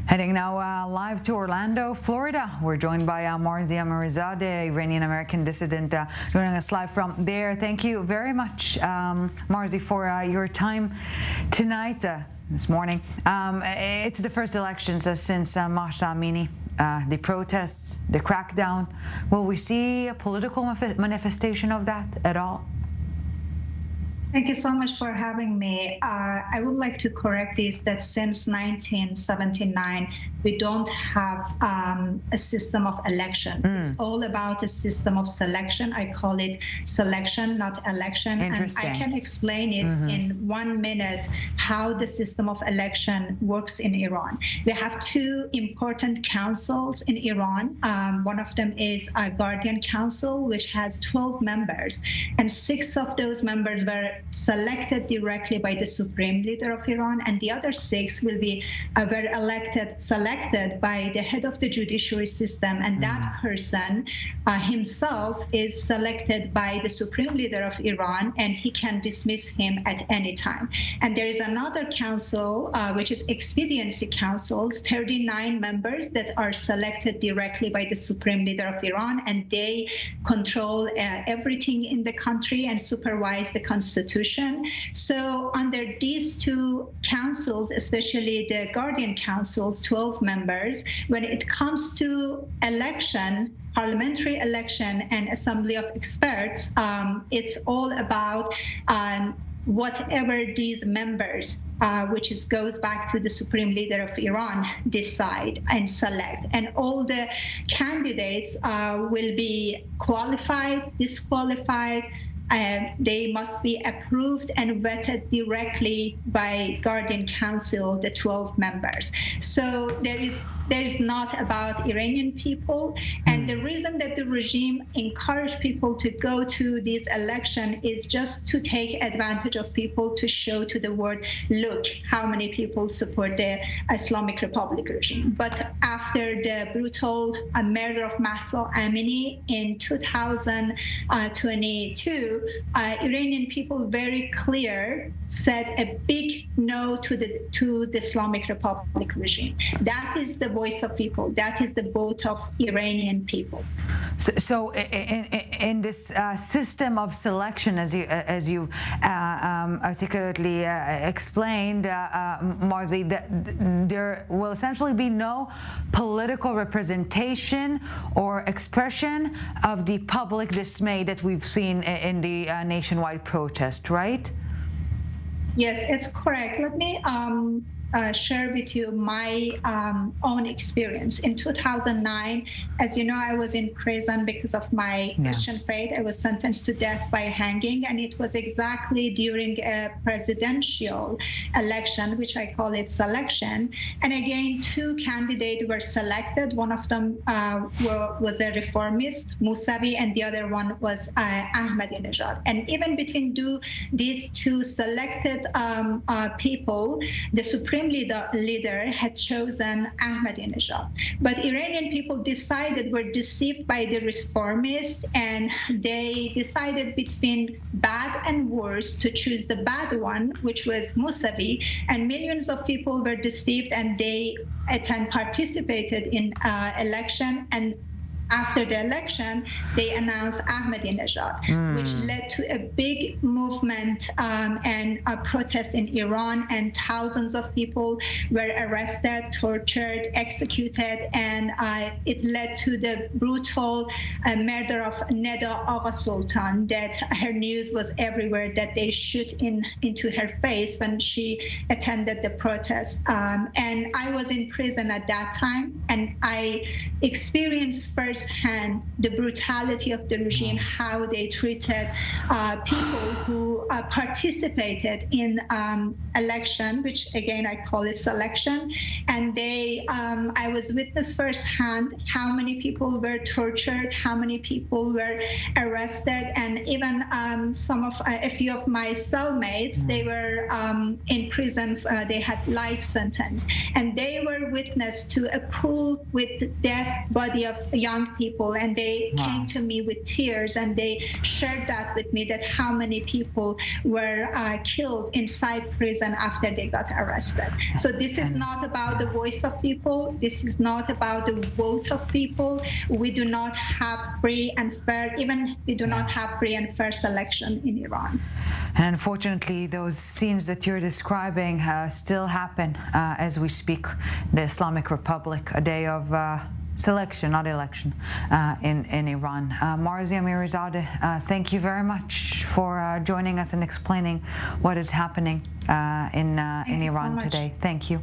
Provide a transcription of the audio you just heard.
Heading now live to Orlando, Florida. We're joined by Marziyeh, Iranian-American dissident, joining us live from there. Thank you very much, Marzi, for your time tonight, this morning. It's the first elections since Mahsa Amini, the protests, the crackdown. Will we see a political manifestation of that at all? Thank you so much for having me. I would like to correct this, that since 1979, we don't have a system of election. It's all about a system of selection. I call it selection, not election. And I can explain it in 1 minute how the system of election works in Iran. We have two important councils in Iran. One of them is a Guardian Council, which has 12 members, and 6 of those members were selected directly by the supreme leader of Iran, and the other 6 will be selected by the head of the judiciary system, and that person himself is selected by the supreme leader of Iran, and he can dismiss him at any time. And there is another council, which is expediency councils, 39 members that are selected directly by the supreme leader of Iran, and they control everything in the country and supervise the constitution. So under these two councils, especially the Guardian Council's 12 members, when it comes to election, parliamentary election and assembly of experts, it's all about whatever these members, which goes back to the supreme leader of Iran, decide and select. And all the candidates will be qualified, disqualified. They must be approved and vetted directly by Guardian Council, the 12 members. So there is not about Iranian people. And the reason that the regime encouraged people to go to this election is just to take advantage of people, to show to the world, look how many people support the Islamic Republic regime. But after the brutal murder of Mahsa Amini in 2022, Iranian people very clear said a big no to the Islamic Republic regime. That is the voice of people. That is the vote of Iranian people. So in this system of selection, as you articulately explained, Marzi, there will essentially be no political representation or expression of the public dismay that we've seen in the nationwide protest, right? Yes, it's correct. Let me share with you my own experience. In 2009, as you know, I was in prison because of my Christian faith. I was sentenced to death by hanging, and it was exactly during a presidential election, which I call it selection. And again, 2 candidates were selected. One of them was a reformist, Mousavi, and the other one was Ahmadinejad. And even between these 2 selected people, the supreme leader had chosen Ahmadinejad. But Iranian people were deceived by the reformists, and they decided between bad and worse to choose the bad one, which was Mousavi. And millions of people were deceived, and they participated in election. And after the election, they announced Ahmadinejad, which led to a big movement and a protest in Iran, and thousands of people were arrested, tortured, executed, and it led to the brutal murder of Neda Agha Sultan, that her news was everywhere, that they shoot into her face when she attended the protest. And I was in prison at that time, and I experienced firsthand the brutality of the regime, how they treated people who participated in election, which again I call it selection. And I was witness firsthand how many people were tortured, how many people were arrested, and even a few of my cellmates, they were in prison. They had life sentence, and they were witness to a pool with dead body of young young people, and they came to me with tears, and they shared that with me, that how many people were killed inside prison after they got arrested. So this is not about the voice of people. This is not about the vote of people. We do not have free and fair, even we do not have free and fair selection in Iran. And unfortunately, those scenes that you're describing still happen as we speak. The Islamic Republic, a day of selection, not election, in Iran. Marziyeh Amirzadeh, thank you very much for joining us and explaining what is happening in Iran today. Thank you.